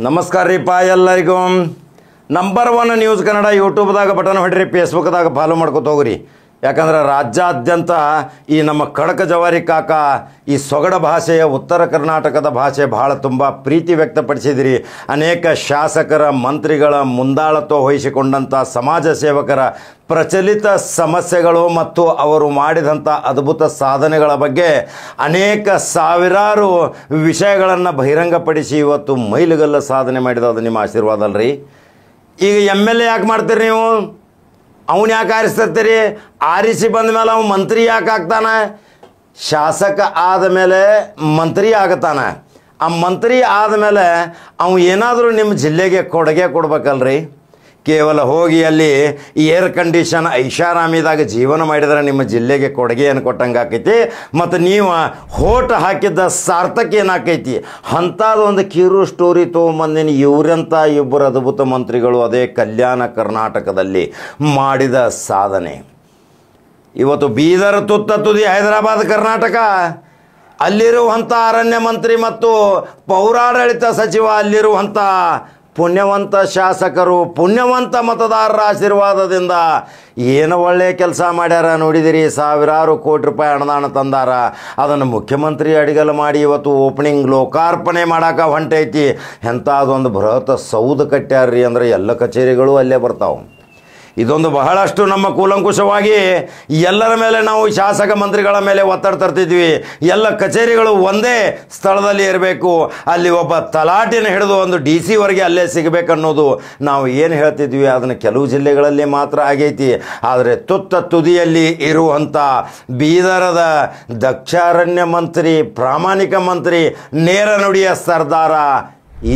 ನಮಸ್ಕಾರ ರೀಪ ಎಲ್ಲರಿಗೂ ನಂಬರ್ 1 ನ್ಯೂಸ್ ಕನ್ನಡ ಯೂಟ್ಯೂಬ್ದಾಗ ಬಟನ್ ಹೊಡ್ರಿ, ಫೇಸ್ಬುಕ್ದಾಗ ಫಾಲೋ ಮಾಡ್ಕೊತ ಹೋಗ್ರಿ. ಯಾಕಂದ್ರೆ ರಾಜ್ಯಾದ್ಯಂತ ಈ ನಮ್ಮ ಖಡಕ ಜವಾರಿ ಕಾಕ ಈ ಸೊಗಡ ಭಾಷೆಯ ಉತ್ತರ ಕರ್ನಾಟಕದ ಭಾಷೆ ಭಾಳ ತುಂಬ ಪ್ರೀತಿ ವ್ಯಕ್ತಪಡಿಸಿದಿರಿ. ಅನೇಕ ಶಾಸಕರ ಮಂತ್ರಿಗಳ ಮುಂದಾಳತ್ವ ವಹಿಸಿಕೊಂಡಂಥ ಸಮಾಜ ಸೇವಕರ ಪ್ರಚಲಿತ ಸಮಸ್ಯೆಗಳು ಮತ್ತು ಅವರು ಮಾಡಿದಂಥ ಅದ್ಭುತ ಸಾಧನೆಗಳ ಬಗ್ಗೆ ಅನೇಕ ಸಾವಿರಾರು ವಿಷಯಗಳನ್ನು ಬಹಿರಂಗಪಡಿಸಿ ಇವತ್ತು ಮೈಲುಗಲ್ಲ ಸಾಧನೆ ಮಾಡಿದ ನಿಮ್ಮ ಆಶೀರ್ವಾದ ಅಲ್ರಿ. ಈಗ MLA ಯಾಕೆ ಮಾಡ್ತೀರಿ ನೀವು? ಅವನು ಯಾಕೆ ಆರಿಸ್ತಿರ್ತೀರಿ? ಆರಿಸಿ ಬಂದ ಮೇಲೆ ಅವನು ಮಂತ್ರಿ ಯಾಕೆ ಆಗ್ತಾನೆ? ಶಾಸಕ ಆದಮೇಲೆ ಮಂತ್ರಿ ಆಗತಾನೆ. ಆ ಮಂತ್ರಿ ಆದಮೇಲೆ ಅವನು ಏನಾದರೂ ನಿಮ್ಮ ಜಿಲ್ಲೆಗೆ ಕೊಡುಗೆ ಕೊಡ್ಬೇಕಲ್ರಿ. ಕೇವಲ ಹೋಗಿ ಅಲ್ಲಿ ಏರ್ ಕಂಡೀಷನ್ ಐಷಾರಾಮಿದಾಗ ಜೀವನ ಮಾಡಿದರೆ ನಿಮ್ಮ ಜಿಲ್ಲೆಗೆ ಕೊಡುಗೆಯನ್ನು ಕೊಟ್ಟಂಗೆ ಆಕೈತಿ. ಮತ್ತು ನೀವು ಹೋಟ್ ಹಾಕಿದ್ದ ಸಾರ್ಥಕ ಏನಾಕೈತಿ? ಅಂಥದ್ದೊಂದು ಕಿರು ಸ್ಟೋರಿ ತೊಗೊಂಬಂದಿನಿ. ಇವರಂಥ ಇಬ್ಬರು ಅದ್ಭುತ ಮಂತ್ರಿಗಳು ಅದೇ ಕಲ್ಯಾಣ ಕರ್ನಾಟಕದಲ್ಲಿ ಮಾಡಿದ ಸಾಧನೆ. ಇವತ್ತು ಬೀದರ್ ತುತ್ತ ತುದಿ ಹೈದರಾಬಾದ್ ಕರ್ನಾಟಕ, ಅಲ್ಲಿರುವಂಥ ಅರಣ್ಯ ಮಂತ್ರಿ ಮತ್ತು ಪೌರಾಡಳಿತ ಸಚಿವ, ಅಲ್ಲಿರುವಂಥ ಪುಣ್ಯವಂತ ಶಾಸಕರು, ಪುಣ್ಯವಂತ ಮತದಾರರ ಆಶೀರ್ವಾದದಿಂದ ಏನು ಒಳ್ಳೆಯ ಕೆಲಸ ಮಾಡ್ಯಾರ ನೋಡಿದಿರಿ. ಸಾವಿರಾರು ಕೋಟಿ ರೂಪಾಯಿ ಅನುದಾನ ತಂದಾರ. ಅದನ್ನು ಮುಖ್ಯಮಂತ್ರಿ ಅಡಿಗಲು ಮಾಡಿ ಇವತ್ತು ಓಪನಿಂಗ್ ಲೋಕಾರ್ಪಣೆ ಮಾಡೋಕೆ ಹೊಂಟೈತಿ. ಎಂಥದೊಂದು ಬೃಹತ್ ಸೌಧ ಕಟ್ಟ್ಯಾರ್ರಿ. ಅಂದರೆ ಎಲ್ಲ ಕಚೇರಿಗಳು ಅಲ್ಲೇ ಬರ್ತಾವೆ. ಇದೊಂದು ಬಹಳಷ್ಟು ನಮ್ಮ ಕೂಲಂಕುಷವಾಗಿ ಎಲ್ಲರ ಮೇಲೆ ನಾವು ಶಾಸಕ ಮಂತ್ರಿಗಳ ಮೇಲೆ ಒತ್ತಡ ತರ್ತಿದ್ವಿ. ಎಲ್ಲ ಕಚೇರಿಗಳು ಒಂದೇ ಸ್ಥಳದಲ್ಲಿ ಇರಬೇಕು, ಅಲ್ಲಿ ಒಬ್ಬ ತಲಾಟಿನ ಹಿಡಿದು ಒಂದು DC ವರೆಗೆ ಅಲ್ಲೇ ಸಿಗಬೇಕನ್ನೋದು ನಾವು ಏನು ಹೇಳ್ತಿದ್ವಿ. ಅದನ್ನು ಕೆಲವು ಜಿಲ್ಲೆಗಳಲ್ಲಿ ಮಾತ್ರ ಆಗೈತಿ. ಆದರೆ ತುತ್ತ ತುದಿಯಲ್ಲಿ ಇರುವಂಥ ಬೀದರದ ದಕ್ಷಾರಣ್ಯ ಮಂತ್ರಿ, ಪ್ರಾಮಾಣಿಕ ಮಂತ್ರಿ, ನೇರ ನುಡಿಯ ಸರ್ದಾರ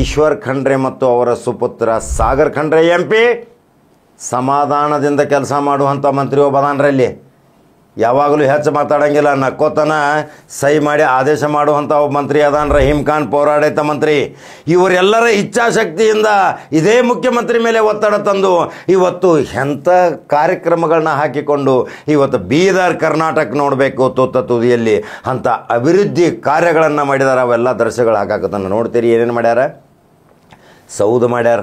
ಈಶ್ವರ್ ಖಂಡ್ರೆ ಮತ್ತು ಅವರ ಸುಪುತ್ರ ಸಾಗರ್ ಖಂಡ್ರೆ MP ಸಮಾಧಾನದಿಂದ ಕೆಲಸ ಮಾಡುವಂಥ ಮಂತ್ರಿ ಒಬ್ಬದಾನ್ರಲ್ಲಿ. ಯಾವಾಗಲೂ ಹೆಚ್ಚು ಮಾತಾಡೋಂಗಿಲ್ಲ, ನಕ್ಕೋತನ ಸಹಿ ಮಾಡಿ ಆದೇಶ ಮಾಡುವಂಥ ಒಬ್ಬ ಮಂತ್ರಿ ಅದಾನ್ ರಹೀಂ ಖಾನ್, ಪೌರಾಡಳಿತ ಮಂತ್ರಿ. ಇವರೆಲ್ಲರ ಇಚ್ಛಾಶಕ್ತಿಯಿಂದ ಇದೇ ಮುಖ್ಯಮಂತ್ರಿ ಮೇಲೆ ಒತ್ತಡ ತಂದು ಇವತ್ತು ಎಂಥ ಕಾರ್ಯಕ್ರಮಗಳನ್ನ ಹಾಕಿಕೊಂಡು ಇವತ್ತು ಬೀದರ್ ಕರ್ನಾಟಕ ನೋಡಬೇಕು ತುತ್ತ ತುದಿಯಲ್ಲಿ ಅಂಥ ಅಭಿವೃದ್ಧಿ ಕಾರ್ಯಗಳನ್ನು ಮಾಡಿದಾರೆ. ಅವೆಲ್ಲ ದೃಶ್ಯಗಳು ಹಾಕಾಕತ್ತನ್ನು ನೋಡ್ತೀರಿ. ಏನೇನು ಮಾಡ್ಯಾರ? ಸೌಧ ಮಾಡ್ಯಾರ.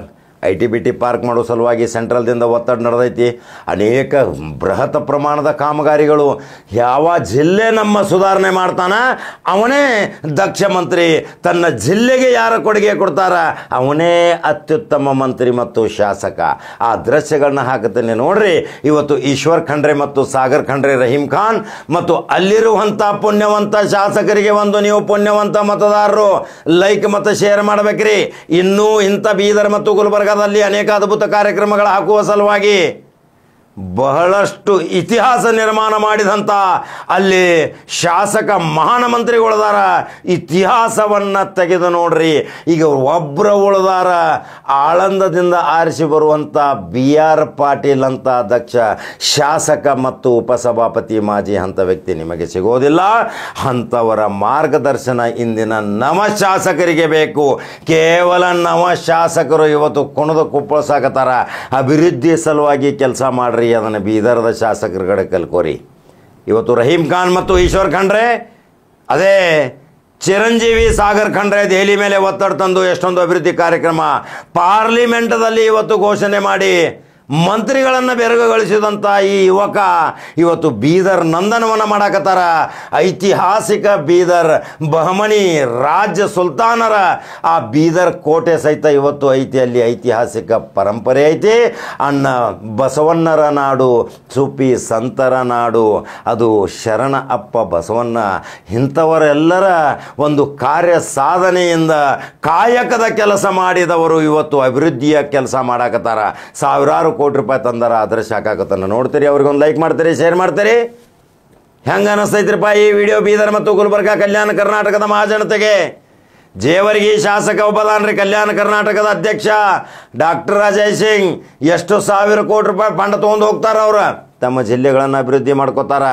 ITBT ಪಾರ್ಕ್ ಮಾಡೋ ಸಲುವಾಗಿ ಸೆಂಟ್ರಲ್ದಿಂದ ಒತ್ತಡ ನಡೆದೈತಿ. ಅನೇಕ ಬೃಹತ್ ಪ್ರಮಾಣದ ಕಾಮಗಾರಿಗಳು. ಯಾವ ಜಿಲ್ಲೆ ನಮ್ಮ ಸುಧಾರಣೆ ಮಾಡ್ತಾನೆ ಅವನೇ ದಕ್ಷ ಮಂತ್ರಿ. ತನ್ನ ಜಿಲ್ಲೆಗೆ ಯಾರು ಕೊಡುಗೆ ಕೊಡ್ತಾರ ಅವನೇ ಅತ್ಯುತ್ತಮ ಮಂತ್ರಿ ಮತ್ತು ಶಾಸಕ. ಆ ದೃಶ್ಯಗಳನ್ನ ಹಾಕುತ್ತೇನೆ ನೋಡ್ರಿ. ಇವತ್ತು ಈಶ್ವರ್ ಖಂಡ್ರೆ ಮತ್ತು ಸಾಗರ್ ಖಂಡ್ರೆ, ರಹೀಂ ಖಾನ್ ಮತ್ತು ಅಲ್ಲಿರುವಂಥ ಪುಣ್ಯವಂತ ಶಾಸಕರಿಗೆ ಒಂದು ನೀವು ಪುಣ್ಯವಂತ ಮತದಾರರು ಲೈಕ್ ಮತ್ತು ಶೇರ್ ಮಾಡಬೇಕ್ರಿ. ಇನ್ನೂ ಇಂಥ ಬೀದರ್ ಮತ್ತು ಗುಲ್ಬರ್ಗ ಅನೇಕ ಅದ್ಭುತ ಕಾರ್ಯಕ್ರಮಗಳ ಹಾಕುವ ಸಲುವಾಗಿ ಬಹಳಷ್ಟು ಇತಿಹಾಸ ನಿರ್ಮಾಣ ಮಾಡಿದಂಥ ಅಲ್ಲಿ ಶಾಸಕ ಮಹಾನ ಮಂತ್ರಿಗಳದಾರ. ಇತಿಹಾಸವನ್ನು ತೆಗೆದು ನೋಡ್ರಿ. ಈಗ ಒಬ್ಬರ ಉಳಿದಾರ ಆಳಂದದಿಂದ ಆರಿಸಿ ಬರುವಂಥ BR ಪಾಟೀಲ್ ಅಂತ ದಕ್ಷ ಶಾಸಕ ಮತ್ತು ಉಪಸಭಾಪತಿ, ಮಾಜಿ ಅಂಥ ವ್ಯಕ್ತಿ ನಿಮಗೆ ಸಿಗೋದಿಲ್ಲ. ಅಂಥವರ ಮಾರ್ಗದರ್ಶನ ಇಂದಿನ ನವ ಶಾಸಕರಿಗೆ ಬೇಕು. ಕೇವಲ ನವ ಶಾಸಕರು ಇವತ್ತು ಕುಣಿದು ಕುಪ್ಪಳಿಸಾಕತ್ತಾರ. ಅಭಿವೃದ್ಧಿ ಸಲುವಾಗಿ ಕೆಲಸ ಮಾಡ್ರಿ. ಅದನ್ನು ಬೀದರದ ಶಾಸಕರ ಕಡೆ ಕಲ್ಕೋರಿ. ಇವತ್ತು ರಹೀಂ ಖಾನ್ ಮತ್ತು ಈಶ್ವರ್ ಖಂಡ್ರೆ, ಅದೇ ಚಿರಂಜೀವಿ ಸಾಗರ್ ಖಂಡ್ರೆ ದೆಹಲಿ ಮೇಲೆ ಒತ್ತಡ ತಂದು ಎಷ್ಟೊಂದು ಅಭಿವೃದ್ಧಿ ಕಾರ್ಯಕ್ರಮ ಪಾರ್ಲಿಮೆಂಟದಲ್ಲಿ ಇವತ್ತು ಘೋಷಣೆ ಮಾಡಿ ಮಂತ್ರಿಗಳನ್ನು ಬೆರಗುಗೊಳಿಸಿದಂಥ ಈ ಯುವಕ ಇವತ್ತು ಬೀದರ್ ನಂದನವನ ಮಾಡಾಕತ್ತಾರ. ಐತಿಹಾಸಿಕ ಬೀದರ್ ಬಹಮನಿ ರಾಜ್ಯ ಸುಲ್ತಾನರ ಆ ಬೀದರ್ ಕೋಟೆ ಸಹಿತ ಇವತ್ತು ಐತಿ. ಅಲ್ಲಿ ಐತಿಹಾಸಿಕ ಪರಂಪರೆ ಐತಿ. ಅಣ್ಣ ಬಸವಣ್ಣರ ನಾಡು, ಸುಪಿ ಸಂತರ ನಾಡು, ಅದು ಶರಣ ಅಪ್ಪ ಬಸವಣ್ಣ. ಇಂಥವರೆಲ್ಲರ ಒಂದು ಕಾರ್ಯ ಸಾಧನೆಯಿಂದ ಕಾಯಕದ ಕೆಲಸ ಮಾಡಿದವರು ಇವತ್ತು ಅಭಿವೃದ್ಧಿಯ ಕೆಲಸ ಮಾಡಾಕತ್ತಾರ. ಸಾವಿರಾರು ಕೋಟಿ ರೂಪಾಯಿ ತಂದಾರ. ಅದರ ಶಾಖಾಕತ್ತನ್ನು ನೋಡ್ತೀರಿ. ಅವ್ರಿಗೊಂದು ಲೈಕ್ ಮಾಡ್ತೀರಿ, ಶೇರ್ ಮಾಡ್ತೀರಿ. ಹೆಂಗೆ ಅನಿಸ್ತೈತ್ರಿಪ್ಪ ಈ ವಿಡಿಯೋ? ಬೀದರ್ ಮತ್ತು ಗುಲ್ಬರ್ಗ ಕಲ್ಯಾಣ ಕರ್ನಾಟಕದ ಮಹಾಜನತೆಗೆ ಜೇವರ್ಗಿ ಶಾಸಕ ಒಬ್ಬದಾನ್ರಿ, ಕಲ್ಯಾಣ ಕರ್ನಾಟಕದ ಅಧ್ಯಕ್ಷ ಡಾಕ್ಟರ್ ಅಜಯ್ ಸಿಂಗ್. ಎಷ್ಟು ಸಾವಿರ ಕೋಟಿ ರೂಪಾಯಿ ಫಂಡ್ ತೊಗೊಂಡು ಹೋಗ್ತಾರ. ಅವರು ತಮ್ಮ ಜಿಲ್ಲೆಗಳನ್ನು ಅಭಿವೃದ್ಧಿ ಮಾಡ್ಕೋತಾರ.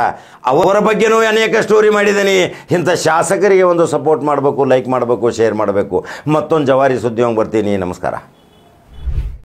ಅವರ ಬಗ್ಗೆನೂ ಅನೇಕ ಸ್ಟೋರಿ ಮಾಡಿದ್ದೀನಿ. ಇಂಥ ಶಾಸಕರಿಗೆ ಒಂದು ಸಪೋರ್ಟ್ ಮಾಡಬೇಕು, ಲೈಕ್ ಮಾಡಬೇಕು, ಶೇರ್ ಮಾಡಬೇಕು. ಮತ್ತೊಂದು ಜವಾರಿ ಸುದ್ದಿ ಹೋಗಿ ಬರ್ತೀನಿ. ನಮಸ್ಕಾರ.